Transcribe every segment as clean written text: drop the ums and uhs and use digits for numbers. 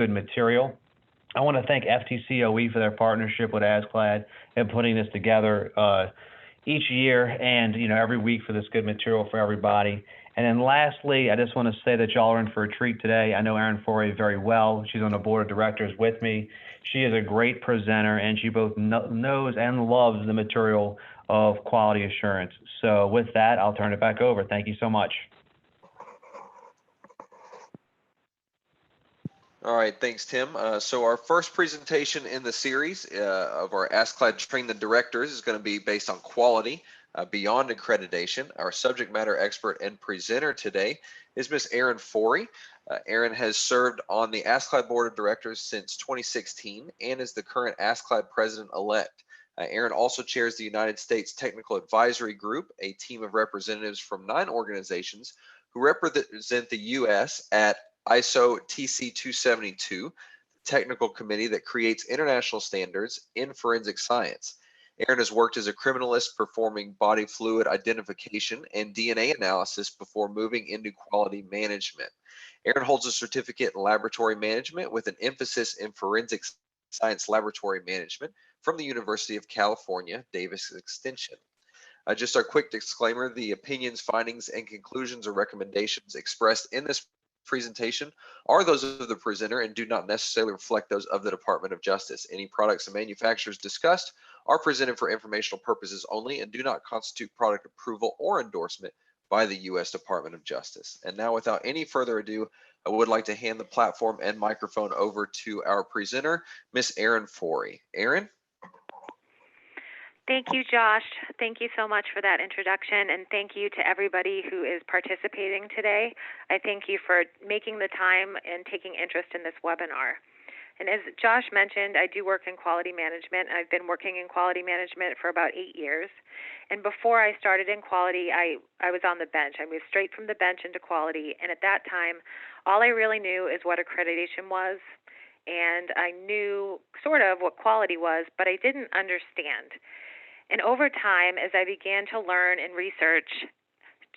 good material. I want to thank FTCOE for their partnership with ASCLD and putting this together each year and every week for this good material for everybody. And then lastly, I just want to say that y'all are in for a treat today. I know Erin Forey very well. She's on the board of directors with me. She is a great presenter, and she both knows and loves the material of quality assurance. So with that, I'll turn it back over. Thank you so much. All right, thanks, Tim. So our first presentation in the series of our ASCLD Train the Directors is going to be based on quality beyond accreditation. Our subject matter expert and presenter today is Ms. Erin Forey. Erin has served on the ASCLD Board of Directors since 2016 and is the current ASCLD President-elect. Erin also chairs the United States Technical Advisory Group, a team of representatives from 9 organizations who represent the U.S. at ISO TC 272, the technical committee that creates international standards in forensic science. Erin has worked as a criminalist performing body fluid identification and DNA analysis before moving into quality management. Erin holds a certificate in laboratory management with an emphasis in forensic science laboratory management from the University of California, Davis Extension. Just our quick disclaimer, the opinions, findings, and conclusions or recommendations expressed in this presentation are those of the presenter and do not necessarily reflect those of the Department of Justice. Any products and manufacturers discussed are presented for informational purposes only and do not constitute product approval or endorsement by the U.S. Department of Justice. And now, without any further ado, I would like to hand the platform and microphone over to our presenter, Ms. Erin Forey. Erin? Thank you, Josh. Thank you so much for that introduction, and thank you to everybody who is participating today. I thank you for making the time and taking interest in this webinar. And as Josh mentioned, I do work in quality management. I've been working in quality management for about 8 years. And before I started in quality, I was on the bench. I moved straight from the bench into quality, and at that time, all I really knew is what accreditation was, and I knew sort of what quality was, but I didn't understand. And over time, as I began to learn and research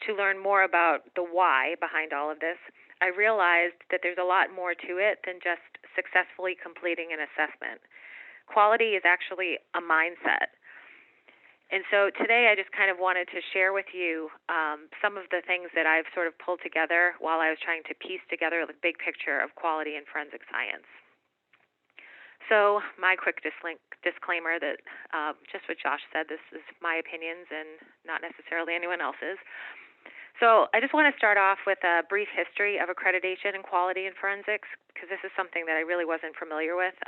to learn more about the why behind all of this, I realized that there's a lot more to it than just successfully completing an assessment. Quality is actually a mindset. And so today I just kind of wanted to share with you some of the things that I've sort of pulled together while I was trying to piece together the big picture of quality in forensic science. So my quick disclaimer that just what Josh said, this is my opinions and not necessarily anyone else's. So I just want to start off with a brief history of accreditation and quality in forensics, because this is something that I really wasn't familiar with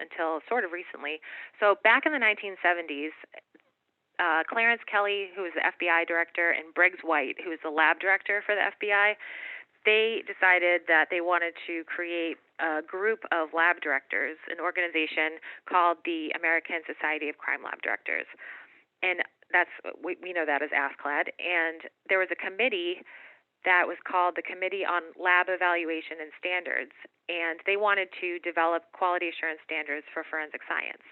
until sort of recently. So back in the 1970s, Clarence Kelly, who was the FBI director, and Briggs White, who was the lab director for the FBI, they decided that they wanted to create a group of lab directors, an organization called the American Society of Crime Lab Directors. And we know that as ASCLD. And there was a committee that was called the Committee on Lab Evaluation and Standards, and they wanted to develop quality assurance standards for forensic science.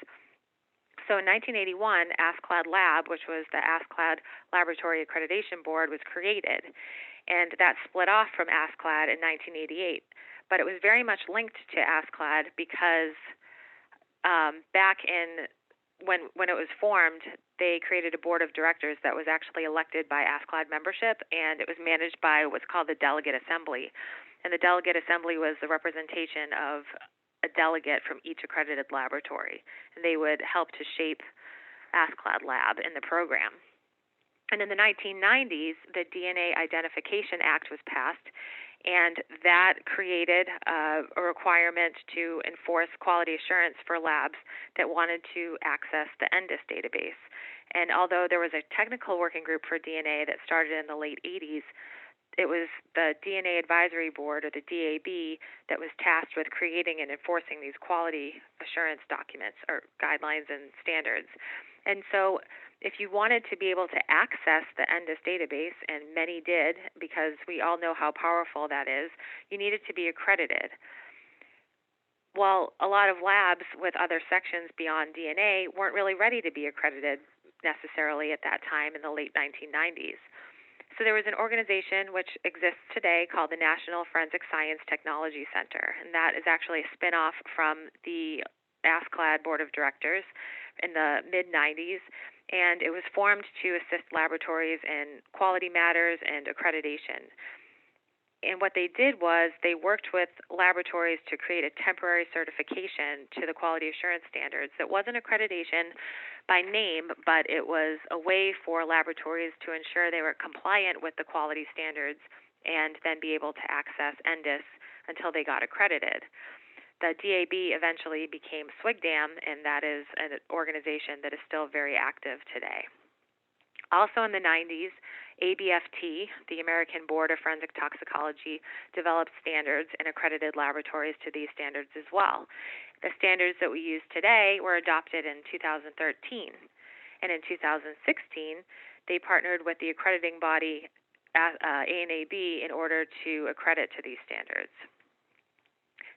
So in 1981, ASCLD Lab, which was the ASCLD Laboratory Accreditation Board, was created. And that split off from ASCLD in 1988. But it was very much linked to ASCLD because back in when it was formed, they created a board of directors that was actually elected by ASCLD membership, and it was managed by what's called the Delegate Assembly. And the Delegate Assembly was the representation of a delegate from each accredited laboratory, and they would help to shape ASCLD Lab in the program. And in the 1990s, the DNA Identification Act was passed, and that created a requirement to enforce quality assurance for labs that wanted to access the ENDIS database. And although there was a technical working group for DNA that started in the late 80s, it was the DNA Advisory Board, or the DAB, that was tasked with creating and enforcing these quality assurance documents or guidelines and standards. And so if you wanted to be able to access the ENDIS database, and many did because we all know how powerful that is, you needed to be accredited. Well, a lot of labs with other sections beyond DNA weren't really ready to be accredited necessarily at that time in the late 1990s. So there was an organization which exists today called the National Forensic Science Technology Center, and that is actually a spinoff from the ASCLD Board of Directors in the mid-90s, and it was formed to assist laboratories in quality matters and accreditation. And what they did was they worked with laboratories to create a temporary certification to the quality assurance standards that wasn't accreditation by name, but it was a way for laboratories to ensure they were compliant with the quality standards and then be able to access ENDIS until they got accredited. The DAB eventually became SWGDAM, and that is an organization that is still very active today. Also in the 90s, ABFT, the American Board of Forensic Toxicology, developed standards and accredited laboratories to these standards as well. The standards that we use today were adopted in 2013. And in 2016, they partnered with the accrediting body, ANAB, in order to accredit to these standards.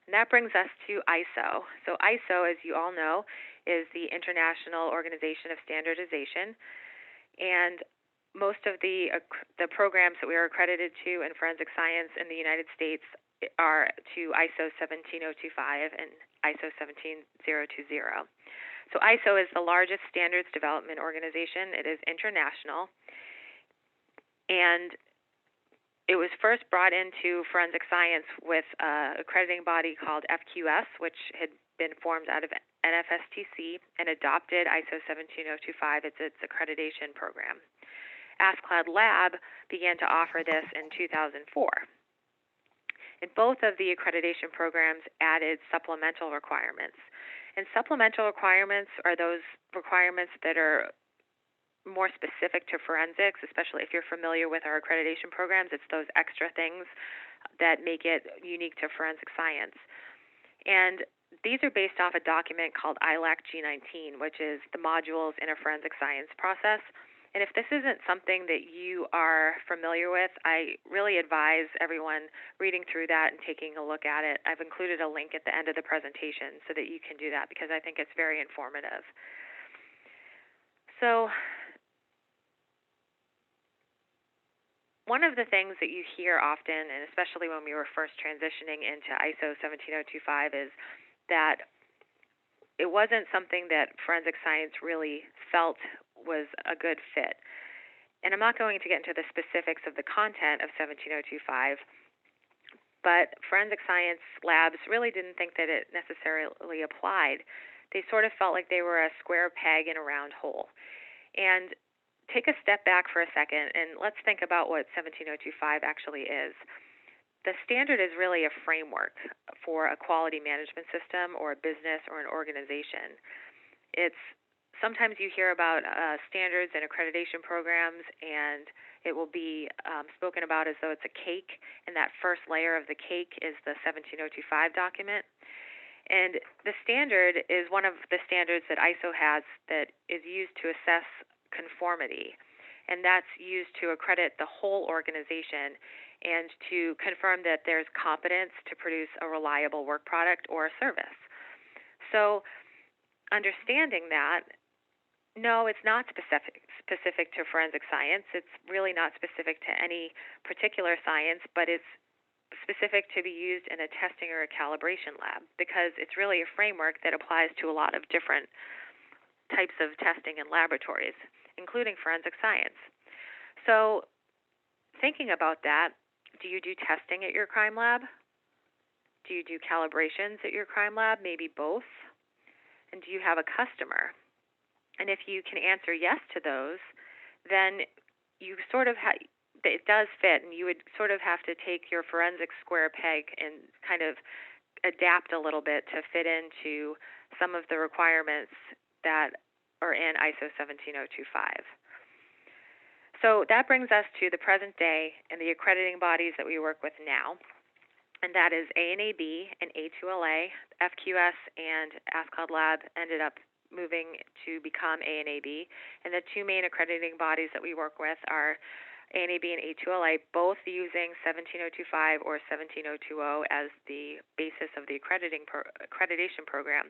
And that brings us to ISO. So ISO, as you all know, is the International Organization of Standardization. And most of the programs that we are accredited to in forensic science in the United States are to ISO 17025 and ISO 17020. So ISO is the largest standards development organization. It is international, and it was first brought into forensic science with an accrediting body called FQS, which had been formed out of NFSTC and adopted ISO 17025 as its accreditation program. ASCLD Lab began to offer this in 2004. And both of the accreditation programs added supplemental requirements. And supplemental requirements are those requirements that are more specific to forensics, especially if you're familiar with our accreditation programs. It's those extra things that make it unique to forensic science. And these are based off a document called ILAC G19, which is the modules in a forensic science process. And if this isn't something that you are familiar with, I really advise everyone reading through that and taking a look at it. I've included a link at the end of the presentation so that you can do that because I think it's very informative. So one of the things that you hear often, and especially when we were first transitioning into ISO 17025, is that it wasn't something that forensic science really felt was a good fit. And I'm not going to get into the specifics of the content of 17025, but forensic science labs really didn't think that it necessarily applied. They sort of felt like they were a square peg in a round hole. And take a step back for a second, and let's think about what 17025 actually is. The standard is really a framework for a quality management system or a business or an organization. Sometimes you hear about standards and accreditation programs, and it will be spoken about as though it's a cake, and that first layer of the cake is the 17025 document. And the standard is one of the standards that ISO has that is used to assess conformity, and that's used to accredit the whole organization and to confirm that there's competence to produce a reliable work product or a service. So understanding that, no, it's not specific to forensic science. It's really not specific to any particular science, but it's specific to be used in a testing or a calibration lab because it's really a framework that applies to a lot of different types of testing and laboratories, including forensic science. So thinking about that, do you do testing at your crime lab? Do you do calibrations at your crime lab? Maybe both. And do you have a customer? And if you can answer yes to those, then you sort of it does fit, and you would sort of have to take your forensic square peg and kind of adapt a little bit to fit into some of the requirements that are in ISO 17025. So that brings us to the present day and the accrediting bodies that we work with now, and that is ANAB and A2LA. FQS and ASCLD Lab ended up moving to become ANAB, and the two main accrediting bodies that we work with are ANAB and A2LA, both using 17025 or 17020 as the basis of the accreditation program,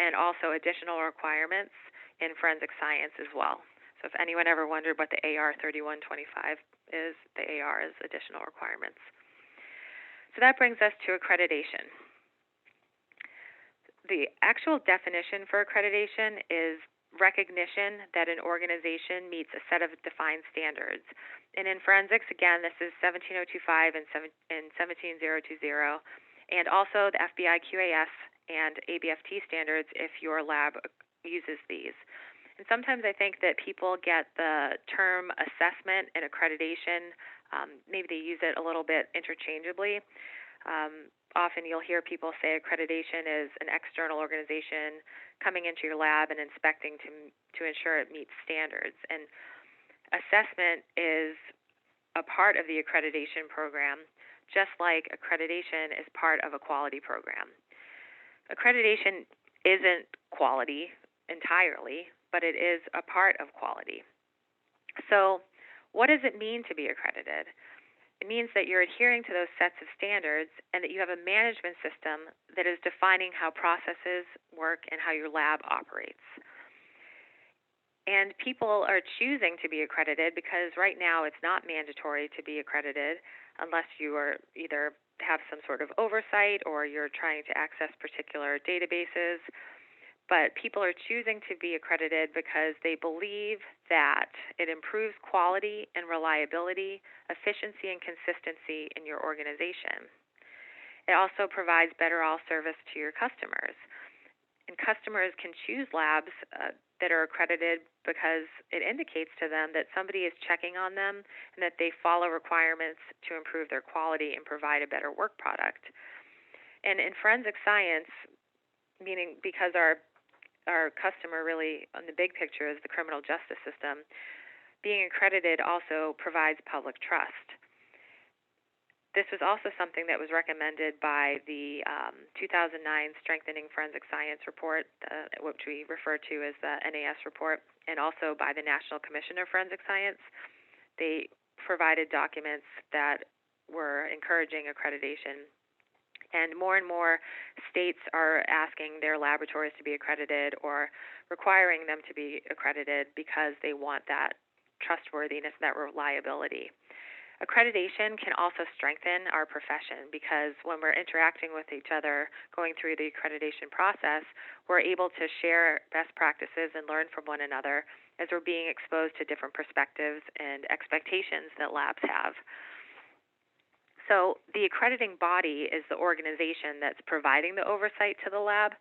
and also additional requirements in forensic science as well. So if anyone ever wondered what the AR 3125 is the AR's additional requirements. So that brings us to accreditation. The actual definition for accreditation is recognition that an organization meets a set of defined standards. And in forensics, again, this is 17025 and 17020, and also the FBI QAS and ABFT standards if your lab uses these. And sometimes I think that people get the term assessment and accreditation, maybe they use it a little bit interchangeably. Often you'll hear people say accreditation is an external organization coming into your lab and inspecting to ensure it meets standards. And assessment is a part of the accreditation program, just like accreditation is part of a quality program. Accreditation isn't quality entirely, but it is a part of quality. So what does it mean to be accredited? It means that you're adhering to those sets of standards and that you have a management system that is defining how processes work and how your lab operates. And people are choosing to be accredited because right now it's not mandatory to be accredited unless you are either have some sort of oversight or you're trying to access particular databases. But people are choosing to be accredited because they believe that it improves quality and reliability, efficiency and consistency in your organization. It also provides better all service to your customers. And customers can choose labs that are accredited because it indicates to them that somebody is checking on them and that they follow requirements to improve their quality and provide a better work product. And in forensic science, meaning because our customer really, on the big picture, is the criminal justice system, being accredited also provides public trust. This was also something that was recommended by the 2009 Strengthening Forensic Science Report, which we refer to as the NAS report, and also by the National Commission of Forensic Science. They provided documents that were encouraging accreditation. And more states are asking their laboratories to be accredited or requiring them to be accredited because they want that trustworthiness, that reliability. Accreditation can also strengthen our profession because when we're interacting with each other, going through the accreditation process, we're able to share best practices and learn from one another as we're being exposed to different perspectives and expectations that labs have. So the accrediting body is the organization that's providing the oversight to the lab,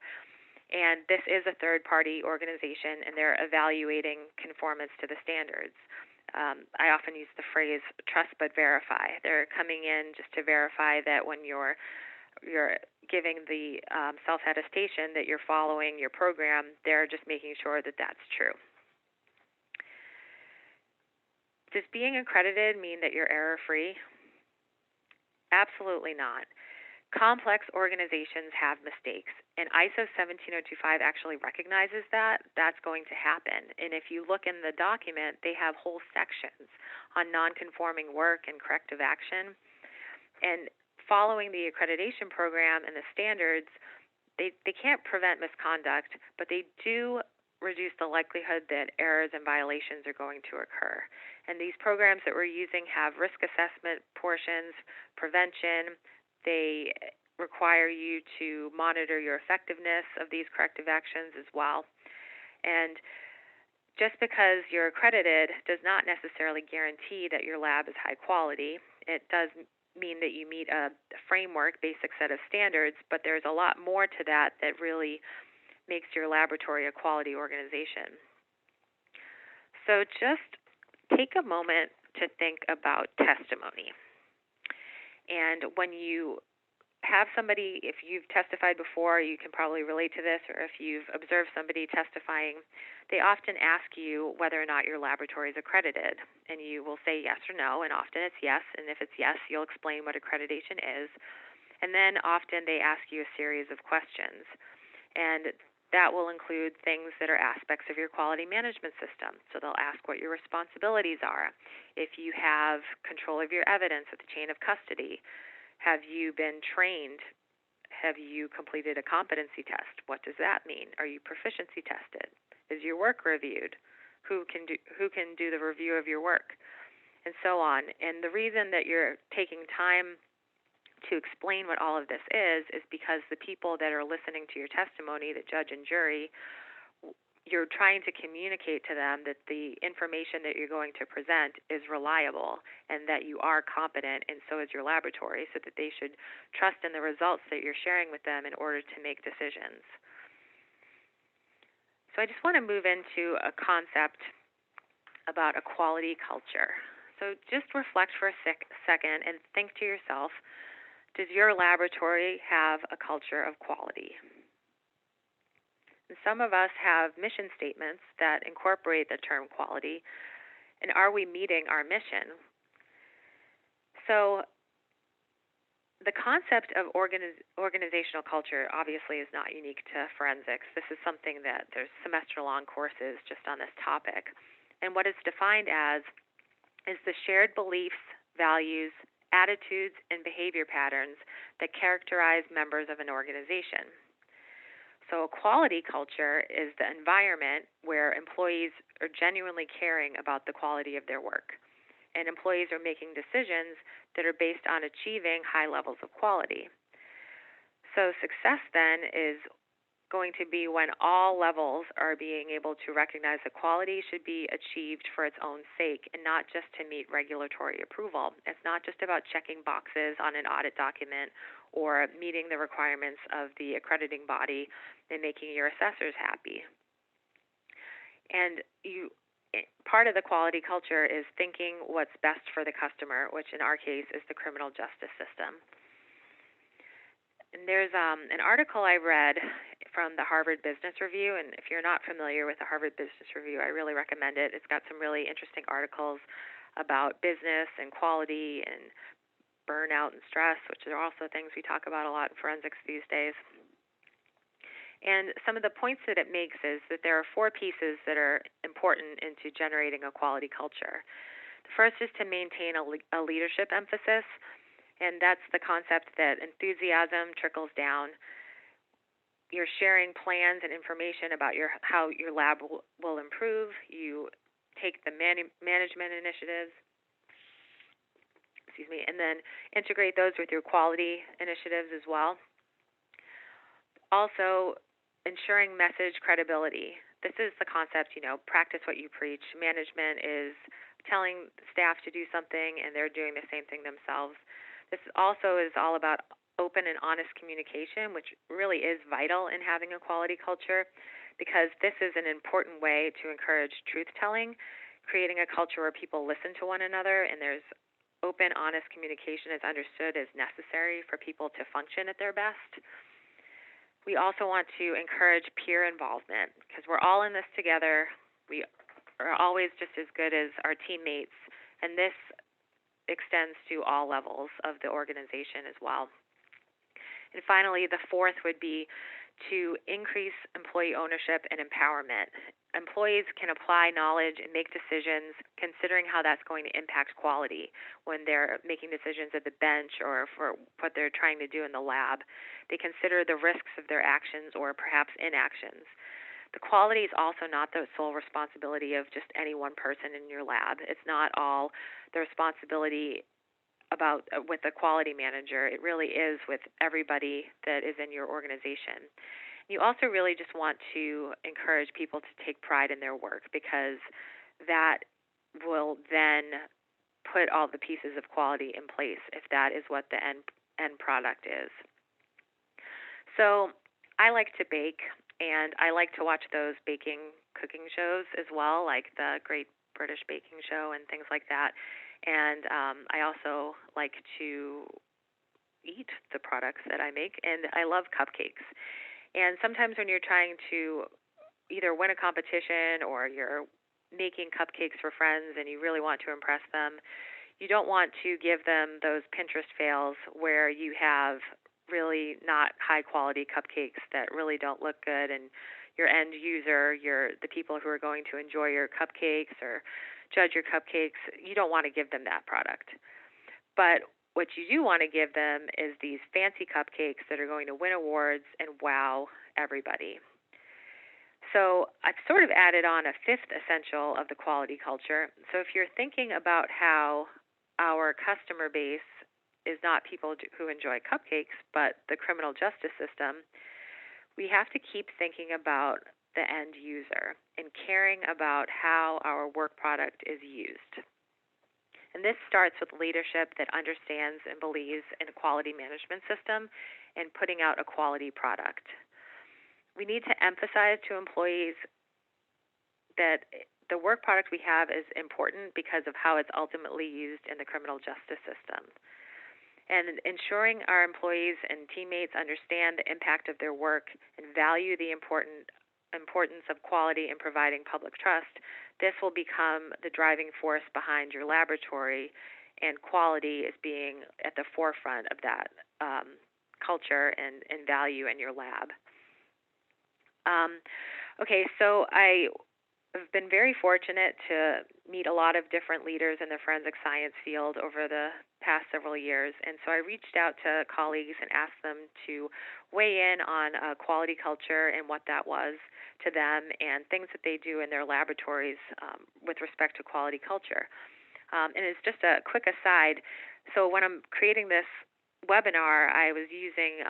and this is a third-party organization, and they're evaluating conformance to the standards. I often use the phrase trust but verify. They're coming in just to verify that when you're giving the self-attestation that you're following your program, they're just making sure that that's true. Does being accredited mean that you're error-free? Absolutely not. Complex organizations have mistakes, and ISO 17025 actually recognizes that that's going to happen. And if you look in the document, they have whole sections on non-conforming work and corrective action. And following the accreditation program and the standards, they can't prevent misconduct, but they do reduce the likelihood that errors and violations are going to occur. And these programs that we're using have risk assessment portions, prevention. They require you to monitor your effectiveness of these corrective actions as well. And just because you're accredited does not necessarily guarantee that your lab is high quality. It does mean that you meet a framework, basic set of standards, but there's a lot more to that that really makes your laboratory a quality organization. So just take a moment to think about testimony. And when you have somebody, if you've testified before, you can probably relate to this, or if you've observed somebody testifying, they often ask you whether or not your laboratory is accredited. And you will say yes or no, and often it's yes. And if it's yes, you'll explain what accreditation is. And then often they ask you a series of questions. And that will include things that are aspects of your quality management system. So they'll ask what your responsibilities are. If you have control of your evidence at the chain of custody, have you been trained? Have you completed a competency test? What does that mean? Are you proficiency tested? Is your work reviewed? Who can do the review of your work? and so on. And the reason that you're taking time to explain what all of this is because the people that are listening to your testimony, the judge and jury, you're trying to communicate to them that the information that you're going to present is reliable and that you are competent, and so is your laboratory, so that they should trust in the results that you're sharing with them in order to make decisions. So I just want to move into a concept about a quality culture. So just reflect for a second and think to yourself, does your laboratory have a culture of quality? And some of us have mission statements that incorporate the term quality, and are we meeting our mission? So the concept of organizational culture obviously is not unique to forensics. This is something that there's semester-long courses just on this topic. And what it's defined as is the shared beliefs, values, attitudes, and behavior patterns that characterize members of an organization. So a quality culture is the environment where employees are genuinely caring about the quality of their work, and employees are making decisions that are based on achieving high levels of quality. So success then is going to be when all levels are being able to recognize that quality should be achieved for its own sake and not just to meet regulatory approval. It's not just about checking boxes on an audit document or meeting the requirements of the accrediting body and making your assessors happy. And part of the quality culture is thinking what's best for the customer, which in our case is the criminal justice system. And there's an article I read from the Harvard Business Review, and if you're not familiar with the Harvard Business Review, I really recommend it. It's got some really interesting articles about business and quality and burnout and stress, which are also things we talk about a lot in forensics these days. And some of the points that it makes is that there are 4 pieces that are important into generating a quality culture. The first is to maintain a leadership emphasis, and that's the concept that enthusiasm trickles down. You're sharing plans and information about how your lab will improve. You take the management initiatives, and then integrate those with your quality initiatives as well. Also, ensuring message credibility. This is the concept, practice what you preach. Management is telling staff to do something, and they're doing the same thing themselves. This also is all about open and honest communication, which really is vital in having a quality culture, because this is an important way to encourage truth-telling, creating a culture where people listen to one another, and there's open, honest communication is understood as necessary for people to function at their best. We also want to encourage peer involvement, because we're all in this together. We are always just as good as our teammates, and this extends to all levels of the organization as well. And finally, the 4th would be to increase employee ownership and empowerment. Employees can apply knowledge and make decisions considering how that's going to impact quality when they're making decisions at the bench or for what they're trying to do in the lab. They consider the risks of their actions or perhaps inactions. The quality is also not the sole responsibility of just any one person in your lab. It's not all the responsibility with the quality manager. It really is with everybody that is in your organization. You also really just want to encourage people to take pride in their work, because that will then put all the pieces of quality in place if that is what the end product is. So I like to bake, and I like to watch those cooking shows as well, like the Great British Baking Show and things like that. And I also like to eat the products that I make, and I love cupcakes. And sometimes when you're trying to either win a competition or you're making cupcakes for friends and you really want to impress them, you don't want to give them those Pinterest fails where you have really not high quality cupcakes that really don't look good, and your end user, the people who are going to enjoy your cupcakes or judge your cupcakes, you don't want to give them that product. But what you do want to give them is these fancy cupcakes that are going to win awards and wow everybody. So I've sort of added on a fifth essential of the quality culture. So if you're thinking about how our customer base is not people who enjoy cupcakes, but the criminal justice system, we have to keep thinking about the end user and caring about how our work product is used. And this starts with leadership that understands and believes in a quality management system and putting out a quality product. We need to emphasize to employees that the work product we have is important because of how it's ultimately used in the criminal justice system. And ensuring our employees and teammates understand the impact of their work and value the importance of quality in providing public trust, this will become the driving force behind your laboratory, and quality is being at the forefront of that culture and value in your lab. Okay, so I've been very fortunate to meet a lot of different leaders in the forensic science field over the past several years, and so I reached out to colleagues and asked them to weigh in on quality culture and what that was to them and things that they do in their laboratories with respect to quality culture. And it's just a quick aside. So when I'm creating this webinar, I was using,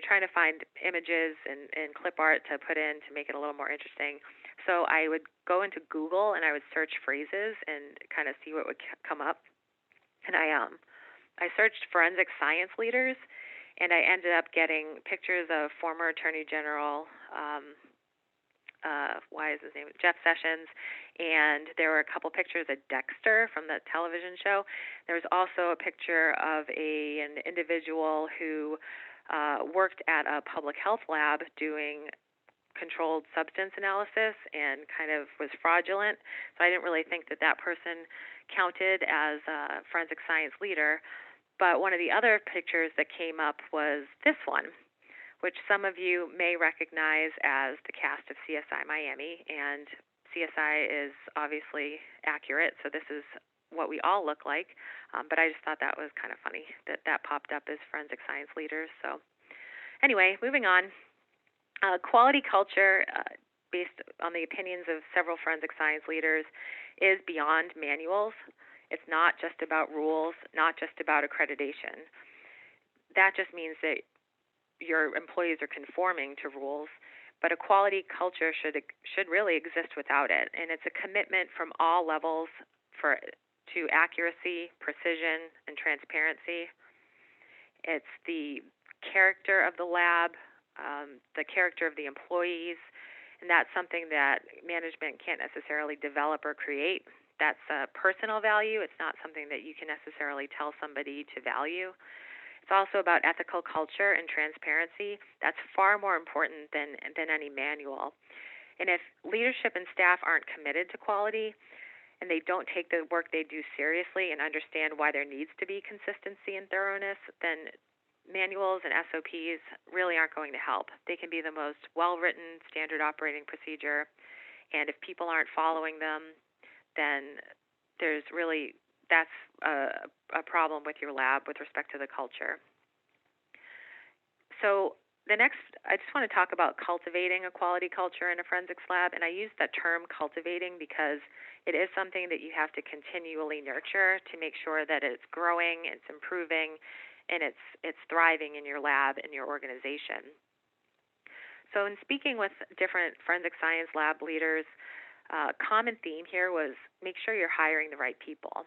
trying to find images and clip art to put in to make it a little more interesting. So I would go into Google and I would search phrases and kind of see what would come up. And I searched forensic science leaders, and I ended up getting pictures of former Attorney General, Jeff Sessions, and there were a couple pictures of Dexter from the television show. There was also a picture of an individual who worked at a public health lab doing controlled substance analysis and kind of was fraudulent. So I didn't really think that person counted as a forensic science leader. But one of the other pictures that came up was this one, which some of you may recognize as the cast of CSI Miami. And CSI is obviously accurate, so this is what we all look like. But I just thought that was kind of funny that popped up as forensic science leaders. So anyway, moving on. Quality culture, based on the opinions of several forensic science leaders, is beyond manuals. It's not just about rules, not just about accreditation. That just means that your employees are conforming to rules, but a quality culture should really exist without it. And it's a commitment from all levels to accuracy, precision, and transparency. It's the character of the lab, the character of the employees, and that's something that management can't necessarily develop or create. That's a personal value. It's not something that you can necessarily tell somebody to value. It's also about ethical culture and transparency. That's far more important than any manual. And if leadership and staff aren't committed to quality and they don't take the work they do seriously and understand why there needs to be consistency and thoroughness, then manuals and SOPs really aren't going to help. They can be the most well-written standard operating procedure, and if people aren't following them, then that's a problem with your lab with respect to the culture. So I just want to talk about cultivating a quality culture in a forensics lab, and I use that term cultivating because it is something that you have to continually nurture to make sure that it's growing, it's improving, and it's thriving in your lab and your organization. So in speaking with different forensic science lab leaders, a common theme here was make sure you're hiring the right people.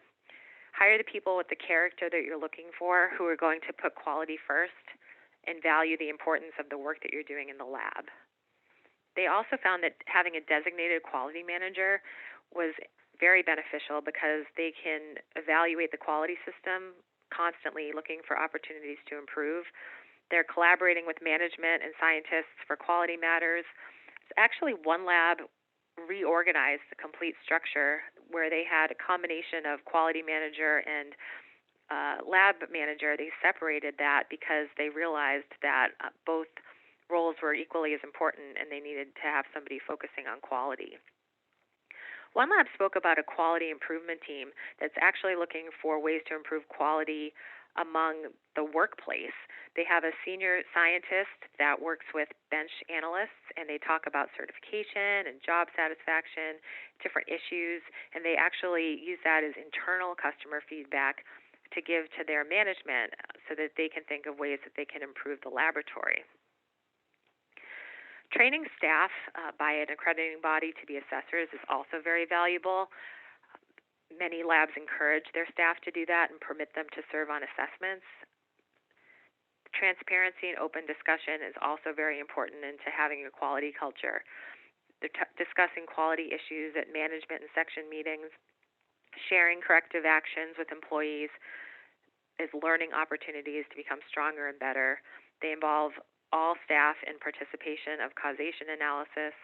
Hire the people with the character that you're looking for, who are going to put quality first and value the importance of the work that you're doing in the lab. They also found that having a designated quality manager was very beneficial because they can evaluate the quality system constantly, looking for opportunities to improve. They're collaborating with management and scientists for quality matters. Actually, one lab reorganized the complete structure where they had a combination of quality manager and lab manager. They separated that because they realized that both roles were equally as important and they needed to have somebody focusing on quality. One lab spoke about a quality improvement team that's actually looking for ways to improve quality among the workplace. They have a senior scientist that works with bench analysts, and they talk about certification and job satisfaction, different issues, and they actually use that as internal customer feedback to give to their management so that they can think of ways that they can improve the laboratory. Training staff by an accrediting body to be assessors is also very valuable. Many labs encourage their staff to do that and permit them to serve on assessments. Transparency and open discussion is also very important into having a quality culture. They're discussing quality issues at management and section meetings, sharing corrective actions with employees as learning opportunities to become stronger and better. They involve all staff in participation of causation analysis,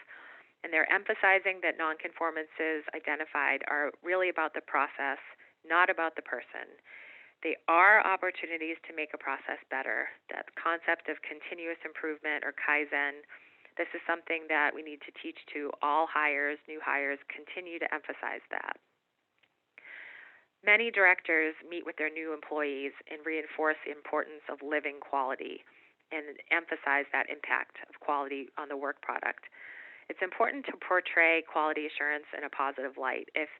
and they're emphasizing that nonconformances identified are really about the process, not about the person. They are opportunities to make a process better. That concept of continuous improvement or Kaizen, this is something that we need to teach to all hires, new hires, continue to emphasize that. Many directors meet with their new employees and reinforce the importance of living quality and emphasize that impact of quality on the work product. It's important to portray quality assurance in a positive light. If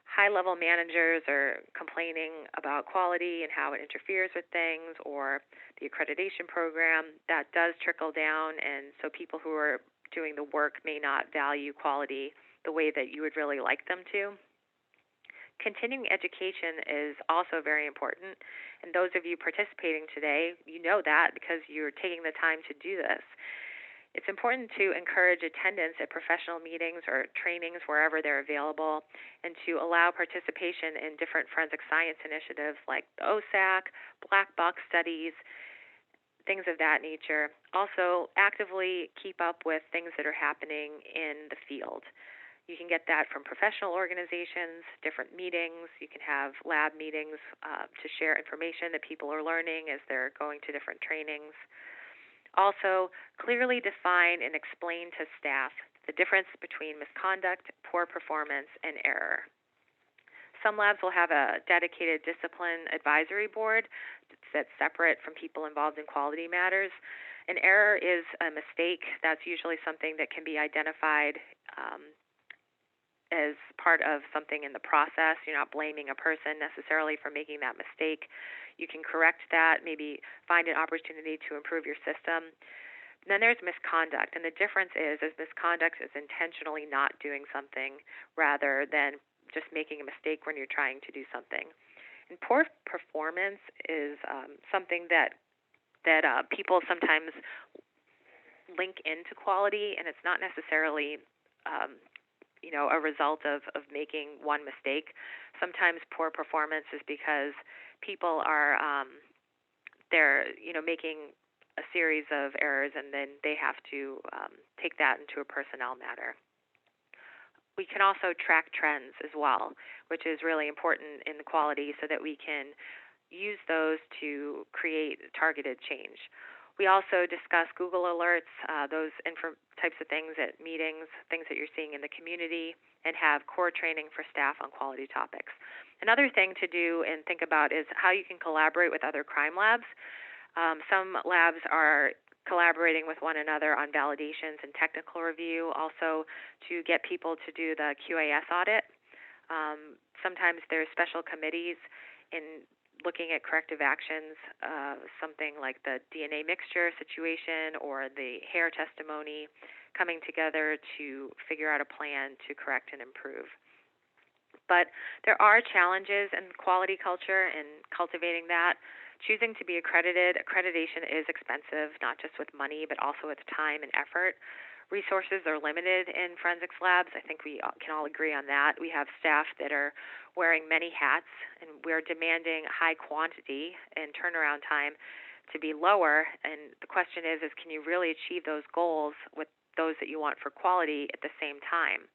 high-level managers are complaining about quality and how it interferes with things, or the accreditation program, that does trickle down, and so people who are doing the work may not value quality the way that you would really like them to. Continuing education is also very important, and those of you participating today, you know that because you're taking the time to do this. It's important to encourage attendance at professional meetings or trainings wherever they're available, and to allow participation in different forensic science initiatives like the OSAC, black box studies, things of that nature. Also, actively keep up with things that are happening in the field. You can get that from professional organizations, different meetings. You can have lab meetings to share information that people are learning as they're going to different trainings. Also, clearly define and explain to staff the difference between misconduct, poor performance, and error. Some labs will have a dedicated discipline advisory board that's separate from people involved in quality matters. An error is a mistake. That's usually something that can be identified as part of something in the process. You're not blaming a person necessarily for making that mistake. You can correct that, maybe find an opportunity to improve your system. And then there's misconduct, and the difference is misconduct is intentionally not doing something rather than just making a mistake when you're trying to do something. And poor performance is something that people sometimes link into quality, and it's not necessarily a result of making one mistake. Sometimes poor performance is because people are they're making a series of errors, and then they have to take that into a personnel matter. We can also track trends as well, which is really important in the quality so that we can use those to create targeted change. We also discuss Google alerts, those types of things at meetings, things that you're seeing in the community, and have core training for staff on quality topics. Another thing to do and think about is how you can collaborate with other crime labs. Some labs are collaborating with one another on validations and technical review, also to get people to do the QAS audit. Sometimes there's special committees in looking at corrective actions, something like the DNA mixture situation or the hair testimony, coming together to figure out a plan to correct and improve. But there are challenges in quality culture and cultivating that. Choosing to be accredited, accreditation is expensive, not just with money, but also with time and effort. Resources are limited in forensics labs. I think we can all agree on that. We have staff that are wearing many hats, and we're demanding high quantity and turnaround time to be lower. And the question is can you really achieve those goals with those that you want for quality at the same time?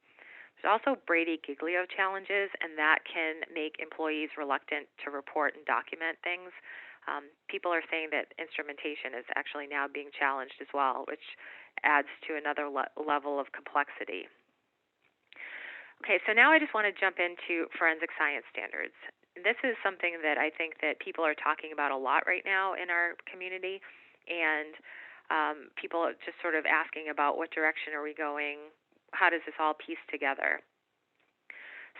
There's also Brady-Giglio challenges, and that can make employees reluctant to report and document things. People are saying that instrumentation is actually now being challenged as well, which adds to another level of complexity. Okay, so now I just want to jump into forensic science standards. this is something that I think that people are talking about a lot right now in our community, and people are just sort of asking about what direction are we going, how does this all piece together.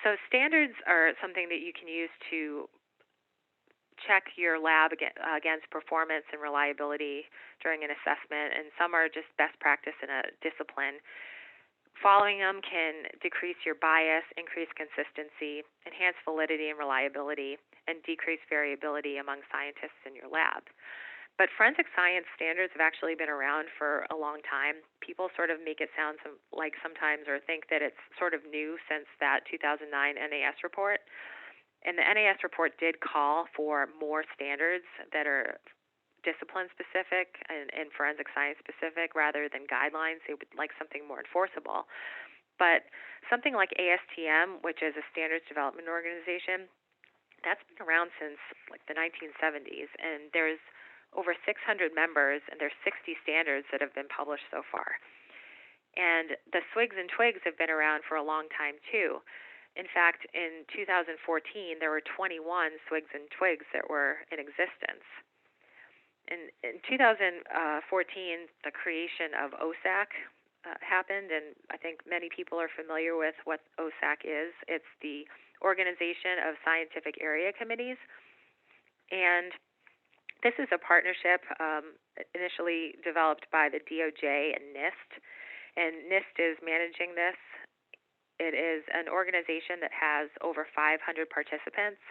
So standards are something that you can use to check your lab against performance and reliability during an assessment, and some are just best practice in a discipline. Following them can decrease your bias, increase consistency, enhance validity and reliability, and decrease variability among scientists in your lab. But forensic science standards have actually been around for a long time. People sort of make it sound like sometimes, or think that it's sort of new since that 2009 NAS report. And the NAS report did call for more standards that are discipline specific and forensic science specific rather than guidelines. They would like something more enforceable. But something like ASTM, which is a standards development organization, that's been around since like the 1970s, and there's over 600 members, and there's 60 standards that have been published so far. And the SWIGs and TWIGs have been around for a long time too. In fact, in 2014, there were 21 SWIGs and TWIGs that were in existence. In 2014, the creation of OSAC happened, and I think many people are familiar with what OSAC is. It's the Organization of Scientific Area Committees, and this is a partnership initially developed by the DOJ and NIST, and NIST is managing this. It is an organization that has over 500 participants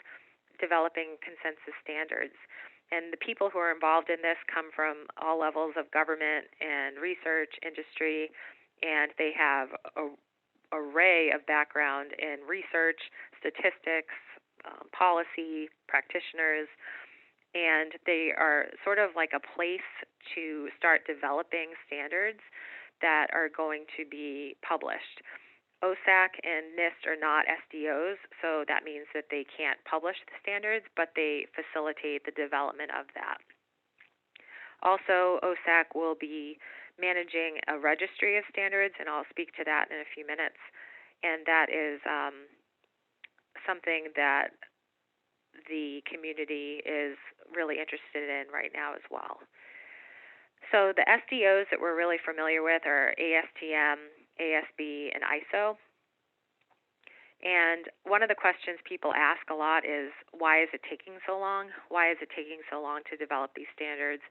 developing consensus standards. And the people who are involved in this come from all levels of government and research, industry, and they have an array of background in research, statistics, policy, practitioners, and they are sort of like a place to start developing standards that are going to be published. OSAC and NIST are not SDOs, so that means that they can't publish the standards, but they facilitate the development of that. Also, OSAC will be managing a registry of standards, and I'll speak to that in a few minutes, and that is something that the community is really interested in right now as well. So the SDOs that we're really familiar with are ASTM, ASB, and ISO. And one of the questions people ask a lot is, why is it taking so long? Why is it taking so long to develop these standards?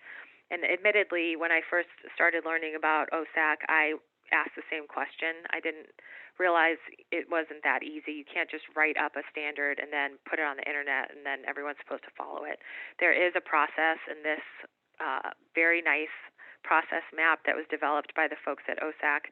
And admittedly, when I first started learning about OSAC, I asked the same question. I didn't realize it wasn't that easy. You can't just write up a standard and then put it on the internet and then everyone's supposed to follow it. There is a process, and this very nice process map that was developed by the folks at OSAC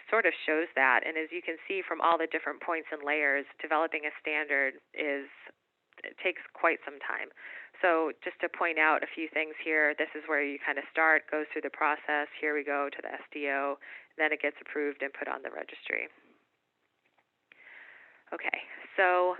sort of shows that. And as you can see from all the different points and layers, developing a standard it takes quite some time. So just to point out a few things here, this is where you kind of start, goes through the process. Here we go to the SDO, then it gets approved and put on the registry. Okay, so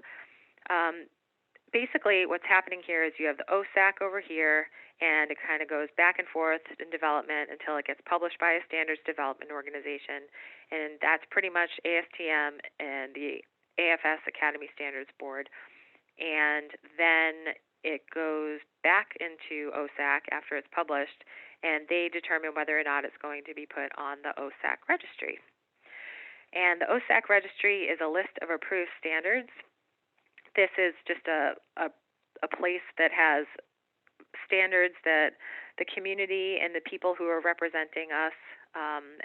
basically what's happening here is you have the OSAC over here, and it kind of goes back and forth in development until it gets published by a standards development organization, and that's pretty much ASTM and the AFS Academy Standards Board. And then it goes back into OSAC after it's published, and they determine whether or not it's going to be put on the OSAC registry. And the OSAC registry is a list of approved standards. This is just a place that has standards that the community and the people who are representing us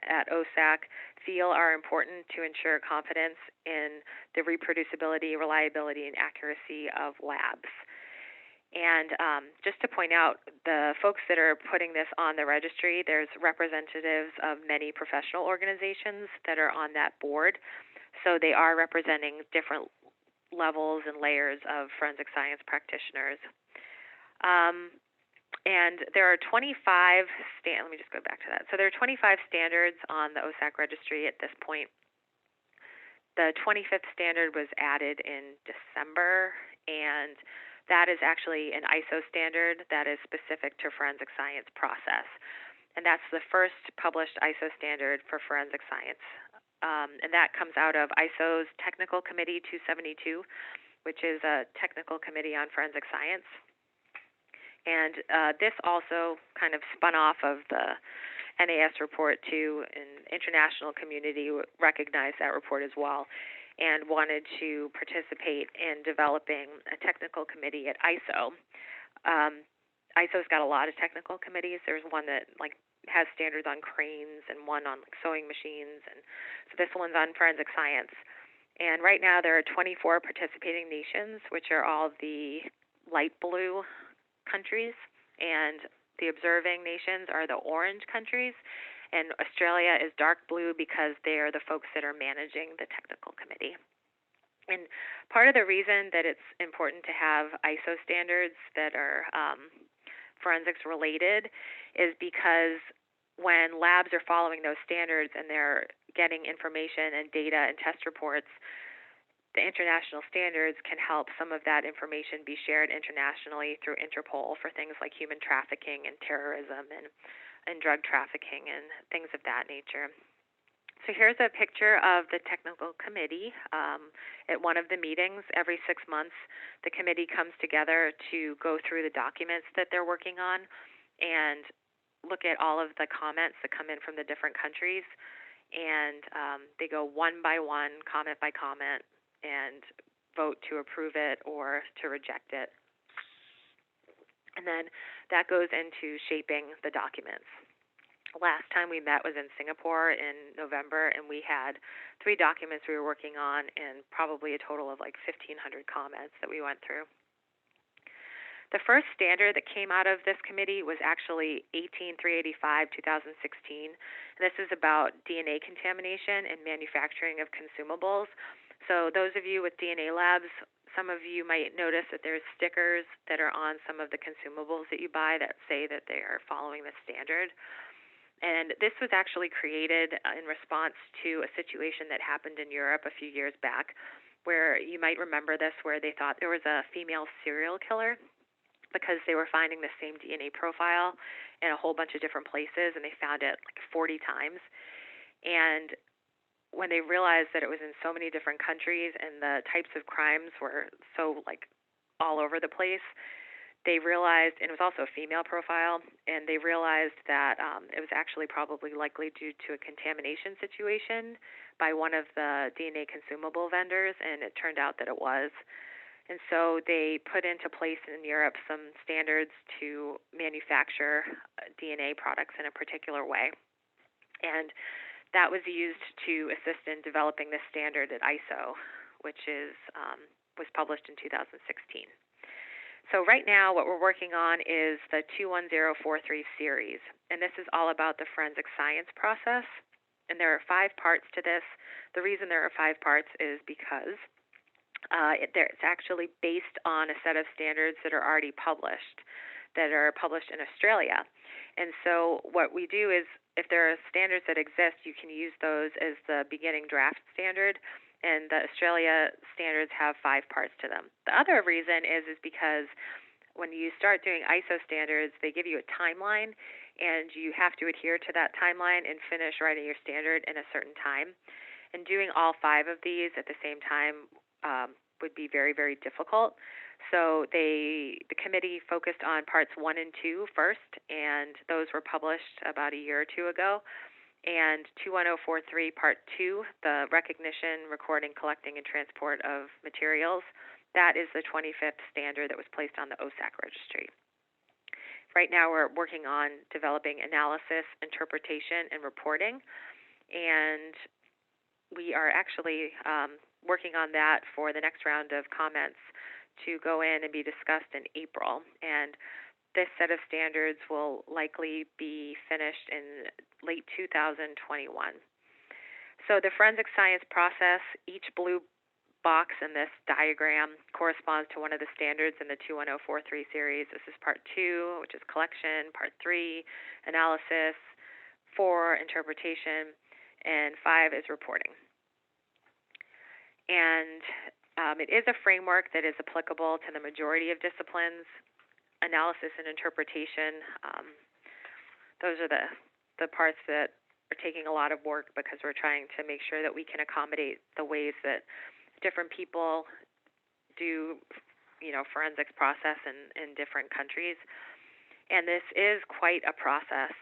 at OSAC feel are important to ensure confidence in the reproducibility, reliability, and accuracy of labs. And just to point out, the folks that are putting this on the registry, there's representatives of many professional organizations that are on that board. So they are representing different levels and layers of forensic science practitioners. And there are 25 let me just go back to that. So there are 25 standards on the OSAC registry at this point. The 25th standard was added in December, and that is actually an ISO standard that is specific to forensic science process. And that's the first published ISO standard for forensic science. And that comes out of ISO's Technical Committee 272. which is a technical committee on forensic science. And this also kind of spun off of the NAS report too, and international community recognized that report as well and wanted to participate in developing a technical committee at ISO. ISO's got a lot of technical committees. There's one that has standards on cranes and one on sewing machines, and so this one's on forensic science. And right now there are 24 participating nations, which are all the light blue countries, and the observing nations are the orange countries, and Australia is dark blue because they are the folks that are managing the technical committee. And part of the reason that it's important to have ISO standards that are forensics related is because when labs are following those standards and they're getting information and data and test reports, the international standards can help some of that information be shared internationally through Interpol for things like human trafficking and terrorism and drug trafficking and things of that nature. So here's a picture of the technical committee. At one of the meetings every 6 months, the committee comes together to go through the documents that they're working on and look at all of the comments that come in from the different countries. And they go one by one, comment by comment, and vote to approve it or to reject it. And then that goes into shaping the documents. Last time we met was in Singapore in November, and we had 3 documents we were working on and probably a total of 1,500 comments that we went through. The first standard that came out of this committee was actually 18385, 2016. And this is about DNA contamination and manufacturing of consumables. So those of you with DNA labs, some of you might notice that there's stickers that are on some of the consumables that you buy that say that they are following the standard. And this was actually created in response to a situation that happened in Europe a few years back, where you might remember this, where they thought there was a female serial killer because they were finding the same DNA profile in a whole bunch of different places, and they found it 40 times. And when they realized that it was in so many different countries and the types of crimes were so all over the place, they realized, and it was also a female profile, and they realized that it was actually probably likely due to a contamination situation by one of the DNA consumable vendors, and it turned out that it was. And so they put into place in Europe some standards to manufacture DNA products in a particular way. And that was used to assist in developing this standard at ISO, which was published in 2016. So right now what we're working on is the 21043 series, and this is all about the forensic science process. And there are 5 parts to this. The reason there are 5 parts is because it's actually based on a set of standards that are already published, in Australia. And so what we do is, if there are standards that exist, you can use those as the beginning draft standard, and the Australia standards have 5 parts to them. The other reason is because when you start doing ISO standards, they give you a timeline, and you have to adhere to that timeline and finish writing your standard in a certain time. And doing all 5 of these at the same time would be very, very difficult. So the committee focused on parts 1 and 2 first, and those were published about a year or 2 ago. And 21043 Part 2, the recognition, recording, collecting, and transport of materials, that is the 25th standard that was placed on the OSAC registry. Right now we're working on developing analysis, interpretation, and reporting, and we are actually working on that for the next round of comments to go in and be discussed in April. And this set of standards will likely be finished in late 2021. So the forensic science process, each blue box in this diagram corresponds to one of the standards in the 21043 series. This is Part 2, which is collection, Part 3, analysis, 4, interpretation, and 5 is reporting. And it is a framework that is applicable to the majority of disciplines. Analysis and interpretation, those are the parts that are taking a lot of work because we're trying to make sure that we can accommodate the ways that different people do, forensics process in different countries. And this is quite a process.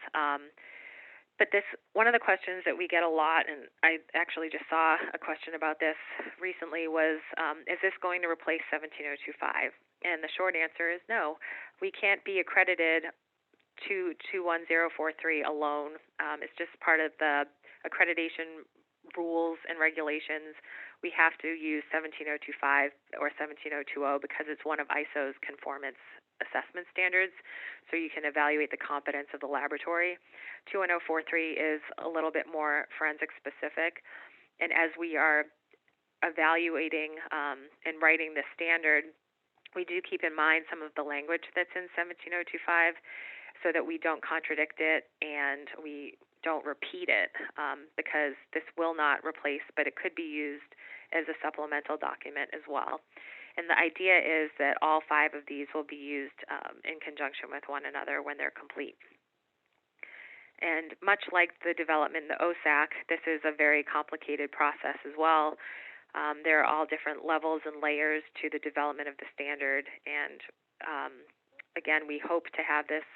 But one of the questions that we get a lot, and I actually just saw a question about this recently, was, is this going to replace 17025? And the short answer is no. We can't be accredited to 21043 alone. It's just part of the accreditation rules and regulations. We have to use 17025 or 17020 because it's one of ISO's conformance assessment standards, so you can evaluate the competence of the laboratory. 21043 is a little bit more forensic specific, and as we are evaluating and writing the standard, we do keep in mind some of the language that's in 17025 so that we don't contradict it and we don't repeat it, because this will not replace, but it could be used as a supplemental document as well. And the idea is that all 5 of these will be used in conjunction with one another when they're complete. And much like the development in the OSAC, this is a very complicated process as well. There are all different levels and layers to the development of the standard. And again, we hope to have this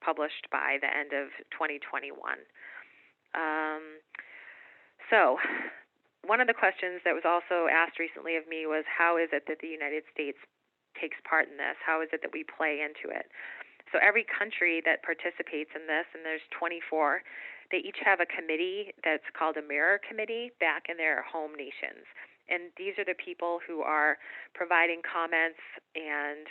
published by the end of 2021. So one of the questions that was also asked recently of me was, how is it that the United States takes part in this? How is it that we play into it? So every country that participates in this, and there's 24, they each have a committee that's called a mirror committee back in their home nations. And these are the people who are providing comments and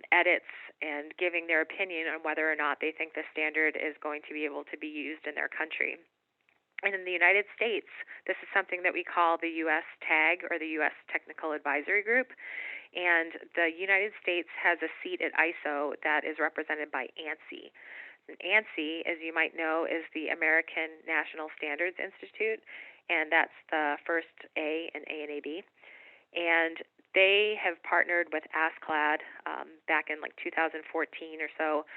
edits and giving their opinion on whether or not they think the standard is going to be able to be used in their country. And in the United States, this is something that we call the U.S. TAG, or the U.S. Technical Advisory Group. And the United States has a seat at ISO that is represented by ANSI. And ANSI, as you might know, is the American National Standards Institute, and that's the first A in ANAB. And they have partnered with ASCLD back in 2014 or so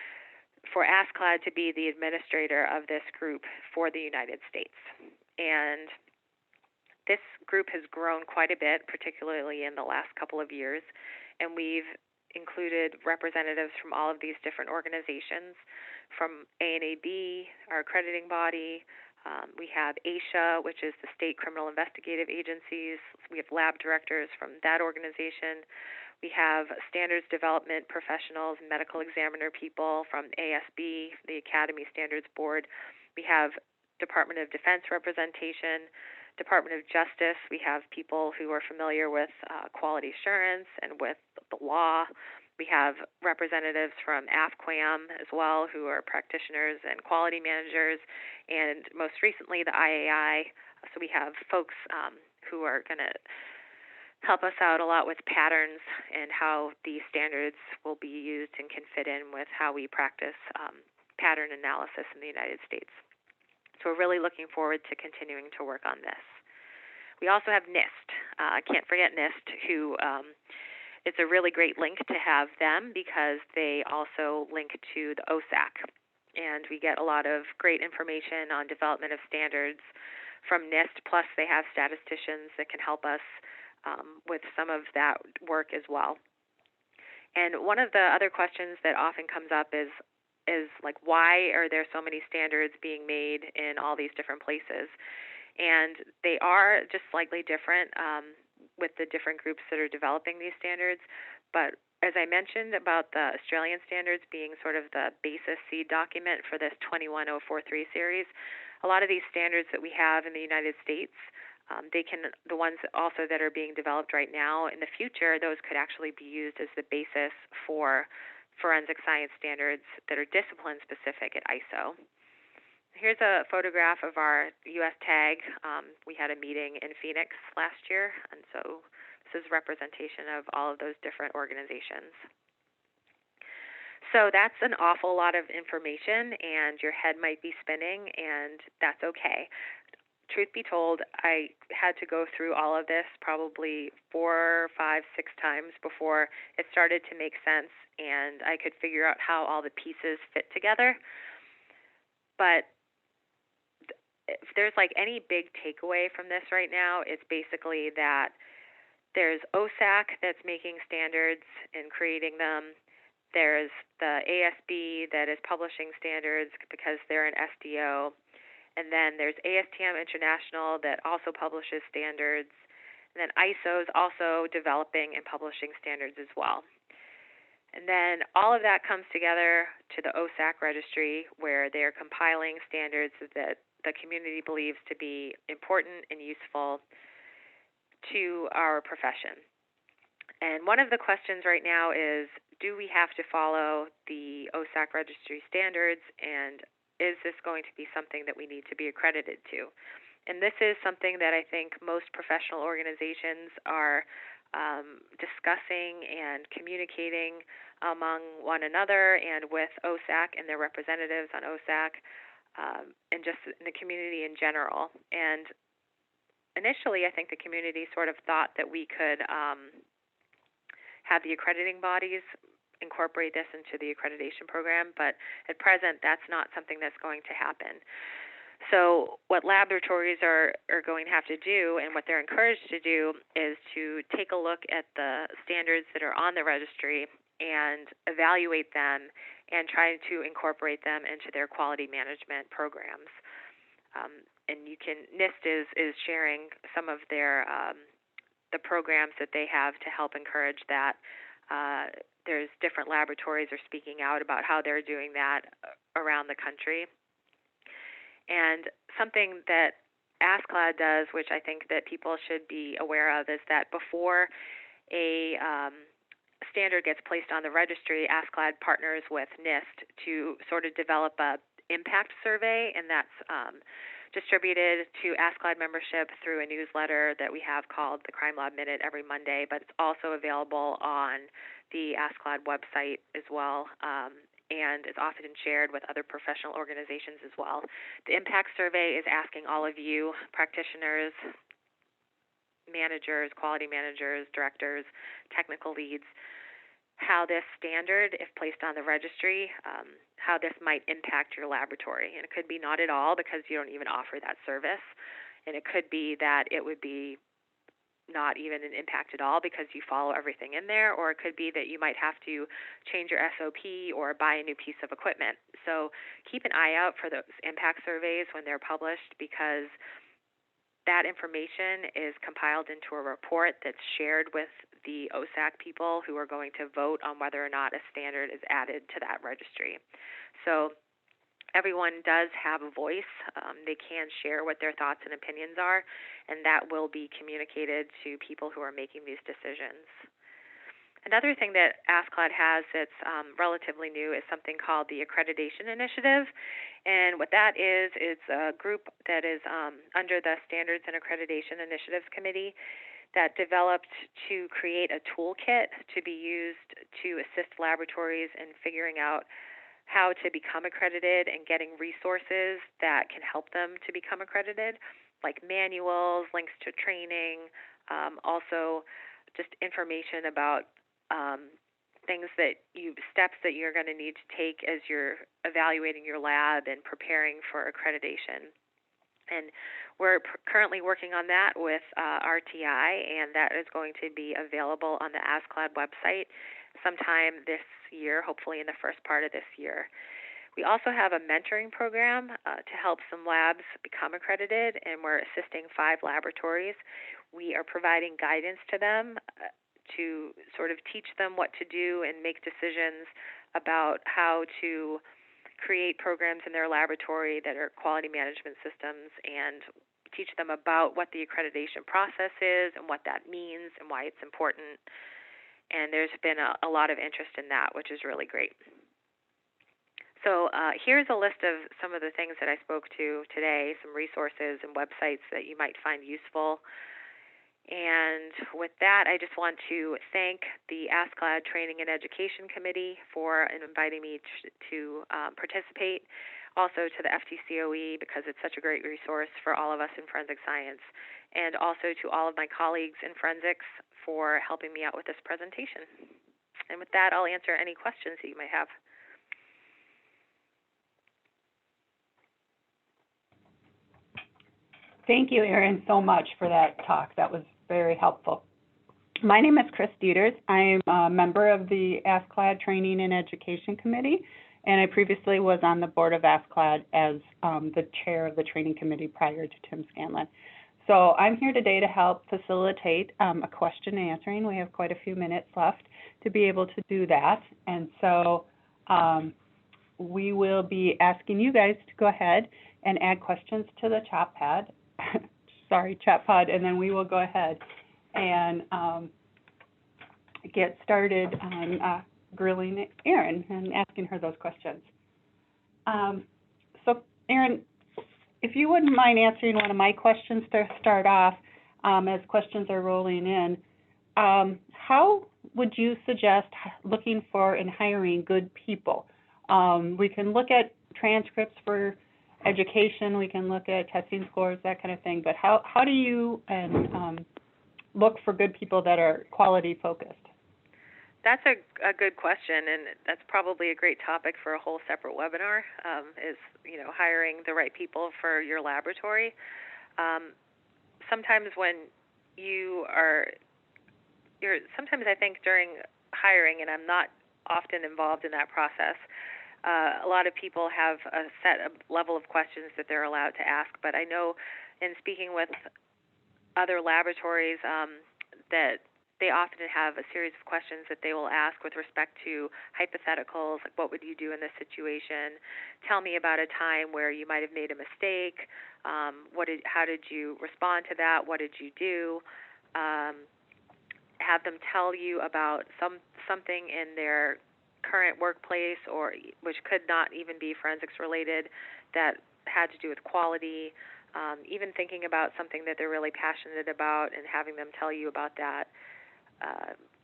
for ASCLD to be the administrator of this group for the United States. And this group has grown quite a bit, particularly in the last couple of years, and we've included representatives from all of these different organizations, from ANAB, our accrediting body. We have ASHA, which is the State Criminal Investigative Agencies. We have lab directors from that organization. We have standards development professionals, medical examiner people from ASB, the Academy Standards Board. We have Department of Defense representation, Department of Justice. We have people who are familiar with quality assurance and with the law. We have representatives from AFQAM as well, who are practitioners and quality managers, and most recently the IAI. So we have folks who are going to help us out a lot with patterns and how these standards will be used and can fit in with how we practice pattern analysis in the United States. So we're really looking forward to continuing to work on this. We also have NIST. I can't forget NIST, who it's a really great link to have them because they also link to the OSAC. And we get a lot of great information on development of standards from NIST, plus they have statisticians that can help us with some of that work as well. And one of the other questions that often comes up is why are there so many standards being made in all these different places? And they are just slightly different with the different groups that are developing these standards. But as I mentioned about the Australian standards being sort of the basis seed document for this 21043 series, a lot of these standards that we have in the United States, the ones also that are being developed right now, in the future, those could actually be used as the basis for forensic science standards that are discipline specific at ISO. Here's a photograph of our U.S. TAG. We had a meeting in Phoenix last year, and so this is representation of all of those different organizations. So that's an awful lot of information, and your head might be spinning, and that's okay. Truth be told, I had to go through all of this probably 4, 5, 6 times before it started to make sense, and I could figure out how all the pieces fit together. But if there's any big takeaway from this right now, it's basically that There's OSAC that's making standards and creating them. There's the ASB that is publishing standards because they're an SDO. And then there's ASTM International that also publishes standards. And then ISO is also developing and publishing standards as well. And then all of that comes together to the OSAC registry, where they're compiling standards that the community believes to be important and useful to our profession. And one of the questions right now is, do we have to follow the OSAC registry standards, and is this going to be something that we need to be accredited to? And this is something that I think most professional organizations are discussing and communicating among one another and with OSAC and their representatives on OSAC, and just in the community in general. And initially, I think the community sort of thought that we could have the accrediting bodies incorporate this into the accreditation program, but at present, that's not something that's going to happen. So what laboratories are going to have to do, and what they're encouraged to do, is to take a look at the standards that are on the registry and evaluate them and try to incorporate them into their quality management programs. And NIST is sharing some of their the programs that they have to help encourage that. There's different laboratories are speaking out about how they're doing that around the country. And something that ASCLD does, which I think that people should be aware of, is that before a standard gets placed on the registry, ASCLD partners with NIST to sort of develop a impact survey, and that's distributed to ASCLD membership through a newsletter that we have called the Crime Lab Minute every Monday, but it's also available on the ASCLD website as well, and is often shared with other professional organizations as well. The impact survey is asking all of you, practitioners, managers, quality managers, directors, technical leads, how this standard, if placed on the registry, how this might impact your laboratory. And it could be not at all, because you don't even offer that service. And it could be that it would be not even an impact at all because you follow everything in there, or it could be that you might have to change your SOP or buy a new piece of equipment. So keep an eye out for those impact surveys when they're published, because that information is compiled into a report that's shared with the OSAC people who are going to vote on whether or not a standard is added to that registry. So everyone does have a voice. They can share what their thoughts and opinions are, and that will be communicated to people who are making these decisions. Another thing that ASCLD has that's relatively new is something called the Accreditation Initiative. And what that is, it's a group that is under the Standards and Accreditation Initiatives Committee that developed to create a toolkit to be used to assist laboratories in figuring out how to become accredited and getting resources that can help them to become accredited, like manuals, links to training, also just information about steps that you're going to need to take as you're evaluating your lab and preparing for accreditation. And we're currently working on that with RTI, and that is going to be available on the ASCLD website sometime this year, hopefully in the first part of this year. We also have a mentoring program to help some labs become accredited, and we're assisting 5 laboratories. We are providing guidance to them to sort of teach them what to do and make decisions about how to create programs in their laboratory that are quality management systems, and teach them about what the accreditation process is and what that means and why it's important. And there's been a lot of interest in that, which is really great. So here's a list of some of the things that I spoke to today, some resources and websites that you might find useful. And with that, I just want to thank the ASCLD Training and Education Committee for inviting me to participate. Also to the FTCOE, because it's such a great resource for all of us in forensic science. And also to all of my colleagues in forensics for helping me out with this presentation. And with that, I'll answer any questions that you might have. Thank you, Erin, so much for that talk. That was very helpful. My name is Chris Dieters. I'm a member of the ASCLD Training and Education Committee, and I previously was on the board of ASCLD as the chair of the training committee prior to Tim Scanlon. So I'm here today to help facilitate a question and answering. We have quite a few minutes left to be able to do that. And so we will be asking you guys to go ahead and add questions to the chat pod, and then we will go ahead and get started on grilling Erin and asking her those questions. So Erin, if you wouldn't mind answering one of my questions to start off, as questions are rolling in, how would you suggest looking for and hiring good people? We can look at transcripts for education, we can look at testing scores, that kind of thing, but how do you look for good people that are quality focused? That's a good question, and that's probably a great topic for a whole separate webinar, is, hiring the right people for your laboratory. Sometimes when sometimes I think during hiring, and I'm not often involved in that process, a lot of people have a set level of questions that they're allowed to ask, but I know in speaking with other laboratories that they often have a series of questions that they will ask with respect to hypotheticals, like what would you do in this situation? Tell me about a time where you might have made a mistake. How did you respond to that? What did you do? Have them tell you about something in their current workplace, or which could not even be forensics related, that had to do with quality. Even thinking about something that they're really passionate about and having them tell you about that.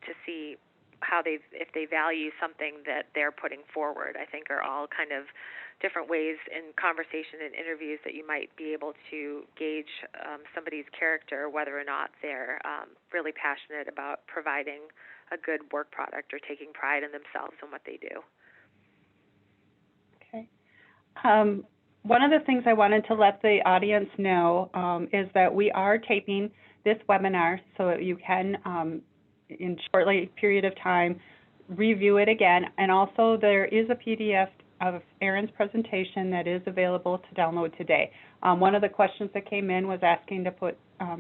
To see how if they value something that they're putting forward, I think are all kind of different ways in conversation and interviews that you might be able to gauge somebody's character, whether or not they're really passionate about providing a good work product or taking pride in themselves and what they do. Okay. One of the things I wanted to let the audience know is that we are taping this webinar so that you can in shortly period of time review it again, and also there is a PDF of Erin's presentation that is available to download today. One of the questions that came in was asking to put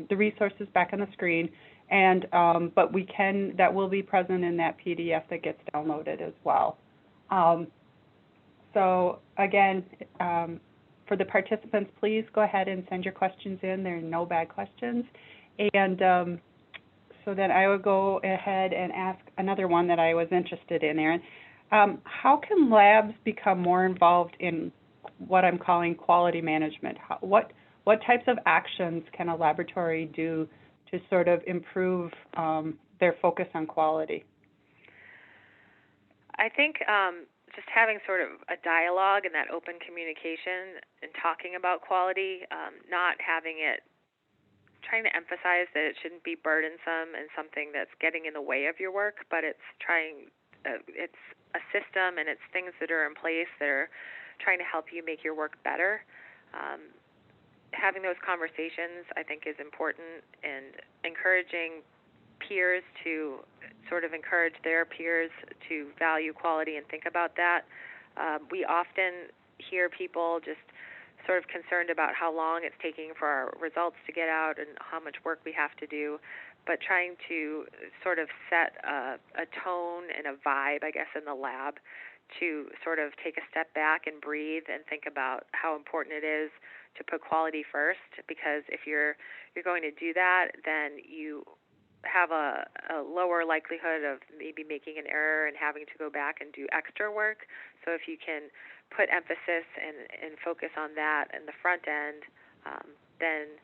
the resources back on the screen, and but that will be present in that PDF that gets downloaded as well. So again, for the participants, please go ahead and send your questions in. There are no bad questions. And so then I will go ahead and ask another one that I was interested in, Erin. How can labs become more involved in what I'm calling quality management? What types of actions can a laboratory do to sort of improve their focus on quality? I think just having sort of a dialogue and that open communication and talking about quality, not having it, trying to emphasize that it shouldn't be burdensome and something that's getting in the way of your work, but it's it's a system and it's things that are in place that are trying to help you make your work better. Having those conversations, I think, is important, and encouraging peers to sort of encourage their peers to value quality and think about that. We often hear people just sort of concerned about how long it's taking for our results to get out and how much work we have to do, but trying to sort of set a tone and a vibe, I guess, in the lab to sort of take a step back and breathe and think about how important it is to put quality first, because if you're going to do that, then you have a lower likelihood of maybe making an error and having to go back and do extra work. So if you can put emphasis and focus on that in the front end, then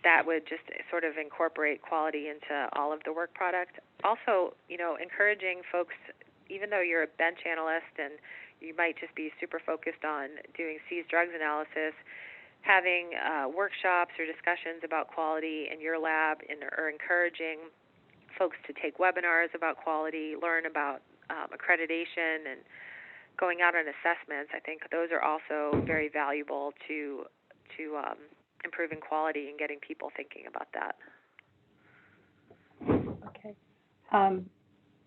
that would just sort of incorporate quality into all of the work product. Also, encouraging folks, even though you're a bench analyst and you might just be super focused on doing seized drugs analysis, having workshops or discussions about quality in your lab, or encouraging folks to take webinars about quality, learn about accreditation, and going out on assessments. I think those are also very valuable to improving quality and getting people thinking about that. Okay.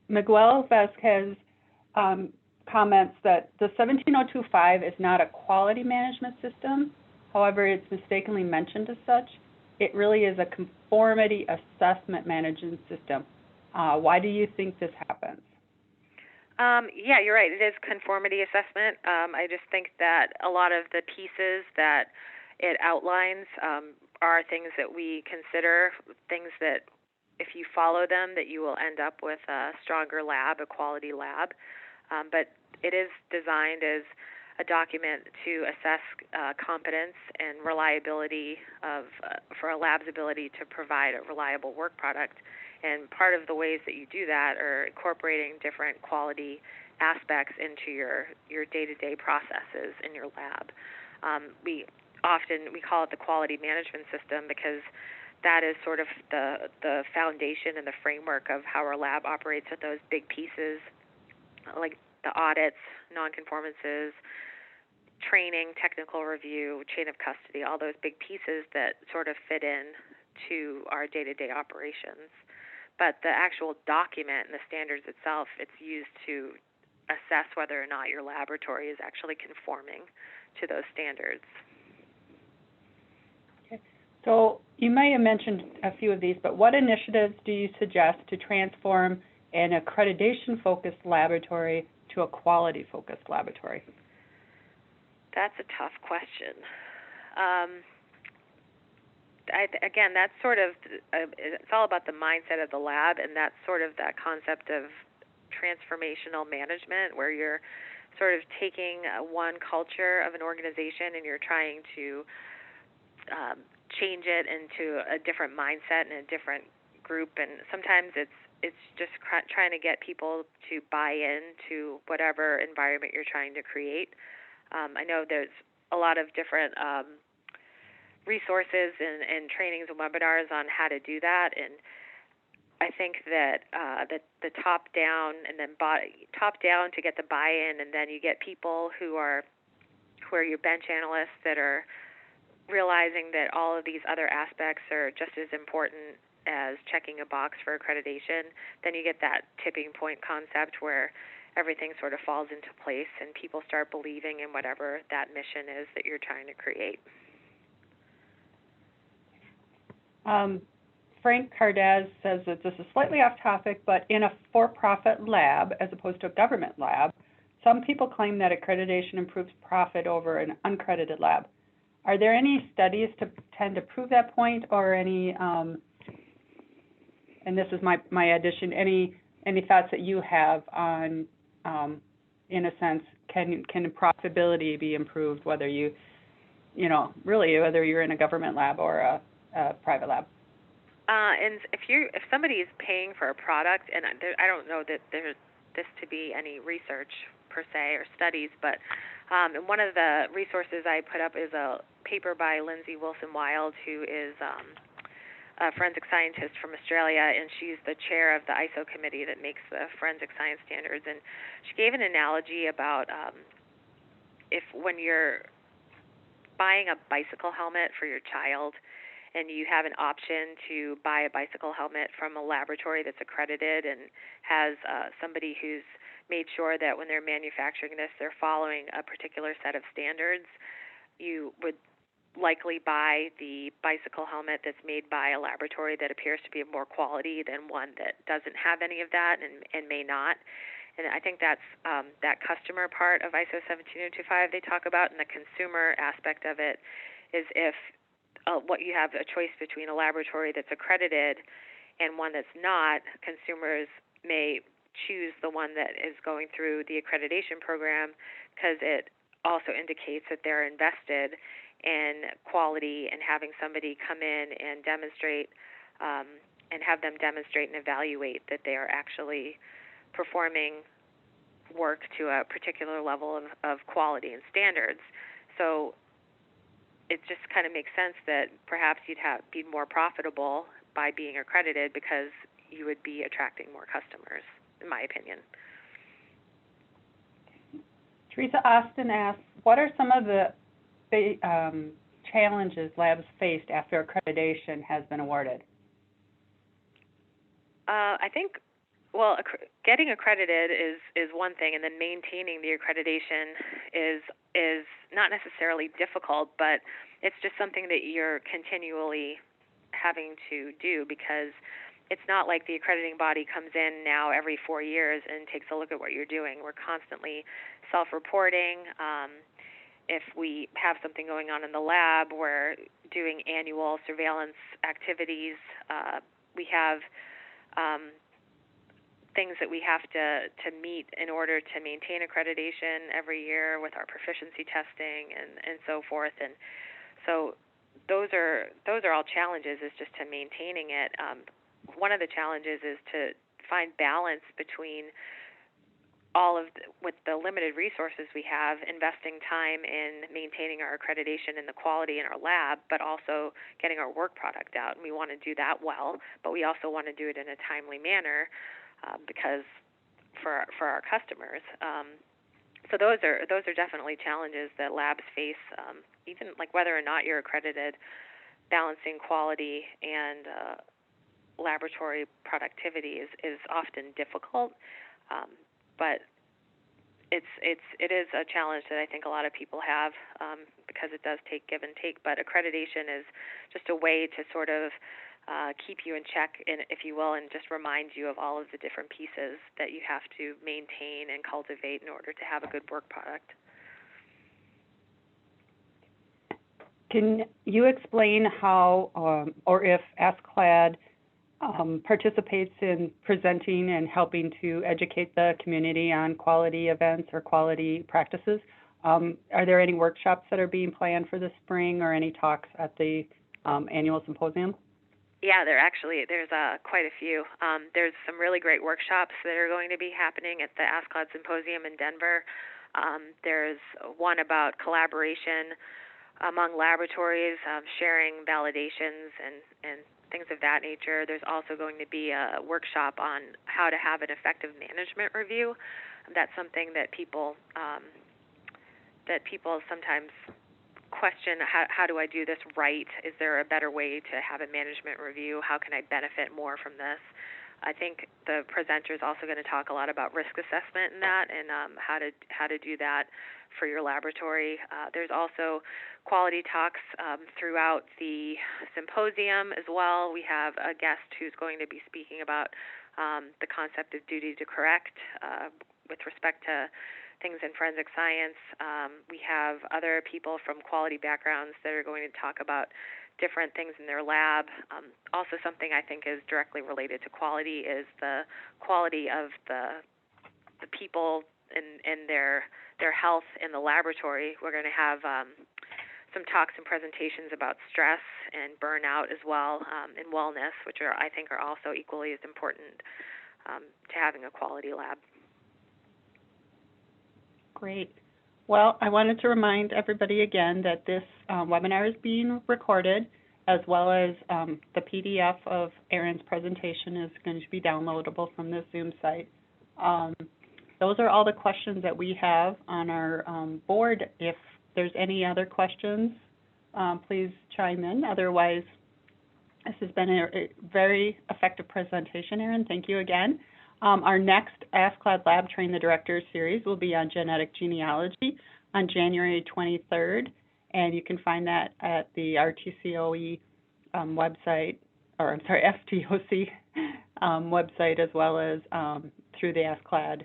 Miguel Vasquez comments that the 17025 is not a quality management system. However, it's mistakenly mentioned as such. It really is a conformity assessment management system. Why do you think this happens? Yeah, you're right. It is conformity assessment. I just think that a lot of the pieces that it outlines are things that we consider, things that if you follow them, that you will end up with a stronger lab, a quality lab. But it is designed as a document to assess competence and reliability for a lab's ability to provide a reliable work product. And part of the ways that you do that are incorporating different quality aspects into your day-to-day processes in your lab. We call it the quality management system because that is sort of the foundation and the framework of how our lab operates with those big pieces, like the audits, nonconformances, training, technical review, chain of custody, all those big pieces that sort of fit in to our day-to-day operations. But the actual document and the standards itself, it's used to assess whether or not your laboratory is actually conforming to those standards. Okay. So you may have mentioned a few of these, but what initiatives do you suggest to transform an accreditation-focused laboratory to a quality-focused laboratory? That's a tough question. Again, that's sort of, it's all about the mindset of the lab, and that's sort of that concept of transformational management, where you're sort of taking one culture of an organization and you're trying to change it into a different mindset and a different group. And sometimes it's just trying to get people to buy into whatever environment you're trying to create. I know there's a lot of different resources and trainings and webinars on how to do that, and I think that the top down and then top down to get the buy-in, and then you get people who are your bench analysts that are realizing that all of these other aspects are just as important as checking a box for accreditation. Then you get that tipping point concept where everything sort of falls into place and people start believing in whatever that mission is that you're trying to create. Frank Cardaz says that this is slightly off topic, but in a for-profit lab as opposed to a government lab, some people claim that accreditation improves profit over an uncredited lab. Are there any studies to tend to prove that point, or any, and this is my addition, any thoughts that you have on, in a sense, can profitability be improved whether really whether you're in a government lab or a private lab? And if somebody is paying for a product, and I don't know that there's this to be any research per se or studies, but and one of the resources I put up is a paper by Lindsay Wilson-Wild, who is a forensic scientist from Australia, and she's the chair of the ISO committee that makes the forensic science standards. And she gave an analogy about when you're buying a bicycle helmet for your child, and you have an option to buy a bicycle helmet from a laboratory that's accredited and has somebody who's made sure that when they're manufacturing this, they're following a particular set of standards, you would likely buy the bicycle helmet that's made by a laboratory that appears to be of more quality than one that doesn't have any of that and may not. And I think that's that customer part of ISO 17025 they talk about, and the consumer aspect of it is if what you have a choice between a laboratory that's accredited and one that's not, consumers may choose the one that is going through the accreditation program because it also indicates that they're invested in quality and having somebody come in and demonstrate and have them demonstrate and evaluate that they are actually performing work to a particular level of quality and standards. So it just kind of makes sense that perhaps you'd be more profitable by being accredited because you would be attracting more customers, in my opinion. Teresa Austin asks, what are some of the challenges labs faced after accreditation has been awarded? I think, well, getting accredited is one thing, and then maintaining the accreditation is not necessarily difficult, but it's just something that you're continually having to do, because it's not like the accrediting body comes in now every 4 years and takes a look at what you're doing. We're constantly self-reporting. If we have something going on in the lab, we're doing annual surveillance activities. We have things that we have to meet in order to maintain accreditation every year with our proficiency testing and so forth. And so those are all challenges, is just to maintaining it. One of the challenges is to find balance between with the limited resources we have, investing time in maintaining our accreditation and the quality in our lab, but also getting our work product out. And we want to do that well, but we also want to do it in a timely manner, because for our customers. So those are definitely challenges that labs face, even like whether or not you're accredited. Balancing quality and laboratory productivity is often difficult. But it is a challenge that I think a lot of people have, because it does take give and take. But accreditation is just a way to sort of keep you in check, if you will, and just remind you of all of the different pieces that you have to maintain and cultivate in order to have a good work product. Can you explain how, or if ASCLD participates in presenting and helping to educate the community on quality events or quality practices? Are there any workshops that are being planned for the spring, or any talks at the annual symposium? Yeah, there's quite a few. There's some really great workshops that are going to be happening at the ASCLD Symposium in Denver. There's one about collaboration among laboratories, sharing validations and things of that nature. There's also going to be a workshop on how to have an effective management review. That's something that people sometimes question, how do I do this right? Is there a better way to have a management review? How can I benefit more from this? I think the presenter is also going to talk a lot about risk assessment in that, and how to do that for your laboratory. There's also quality talks throughout the symposium as well. We have a guest who's going to be speaking about the concept of duty to correct with respect to things in forensic science. We have other people from quality backgrounds that are going to talk about different things in their lab. Also, something I think is directly related to quality is the quality of the people and their health in the laboratory. We're going to have some talks and presentations about stress and burnout as well, and wellness, which I think are also equally as important to having a quality lab. Great. Well, I wanted to remind everybody again that this webinar is being recorded, as well as the PDF of Erin's presentation is going to be downloadable from the Zoom site. Those are all the questions that we have on our board. If there's any other questions, please chime in. Otherwise, this has been a very effective presentation, Erin. Thank you again. Our next ASCLD Lab Train the Directors series will be on genetic genealogy on January 23rd, and you can find that at the RTCOE website, or I'm sorry, FTOC website, as well as through the ASCLD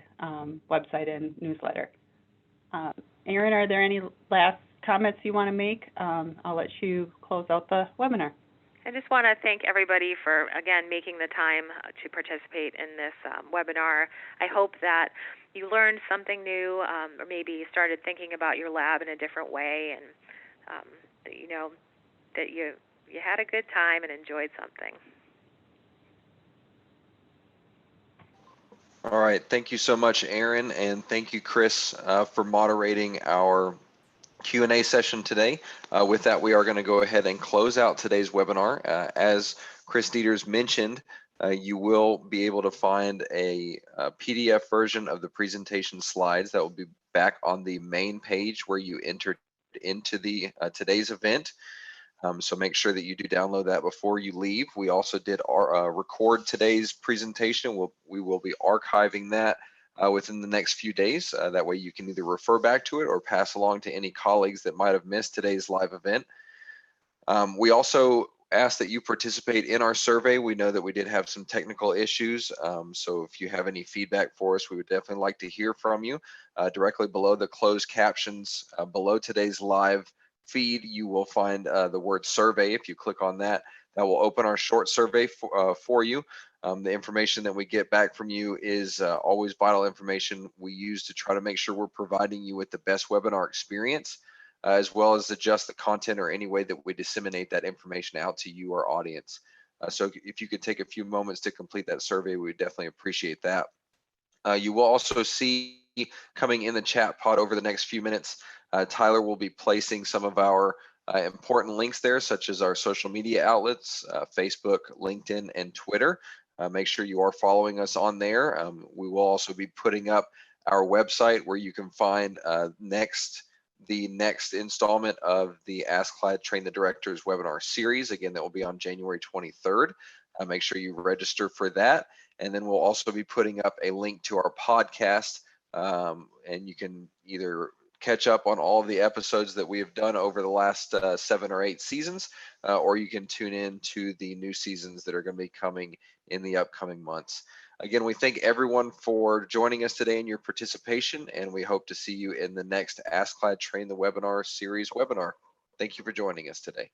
website and newsletter. Erin, are there any last comments you want to make? I'll let you close out the webinar. I just want to thank everybody for, again, making the time to participate in this webinar. I hope that you learned something new, or maybe you started thinking about your lab in a different way, and that you had a good time and enjoyed something. All right, thank you so much, Erin, and thank you, Chris, for moderating our Q&A session today. With that, we are going to go ahead and close out today's webinar. As Chris Dieters mentioned, you will be able to find a PDF version of the presentation slides that will be back on the main page where you entered into the today's event. So make sure that you do download that before you leave. We also did record today's presentation. We will be archiving that within the next few days. That way you can either refer back to it or pass along to any colleagues that might have missed today's live event. We also ask that you participate in our survey. We know that we did have some technical issues, so if you have any feedback for us, we would definitely like to hear from you. Directly below the closed captions, below today's live feed, you will find the word survey. If you click on that, that will open our short survey for you. The information that we get back from you is always vital information we use to try to make sure we're providing you with the best webinar experience, as well as adjust the content or any way that we disseminate that information out to you, our audience. So if you could take a few moments to complete that survey, we would definitely appreciate that. You will also see coming in the chat pod over the next few minutes, Tyler will be placing some of our important links there, such as our social media outlets, Facebook, LinkedIn, and Twitter. Make sure you are following us on there. We will also be putting up our website where you can find the next installment of the ASCLD Train the Directors webinar series. Again, that will be on January 23rd. Make sure you register for that. And then we'll also be putting up a link to our podcast, and you can either catch up on all of the episodes that we have done over the last 7 or 8 seasons, or you can tune in to the new seasons that are going to be coming in the upcoming months. Again, we thank everyone for joining us today and your participation, and we hope to see you in the next ASCLD Train the Webinar series webinar. Thank you for joining us today.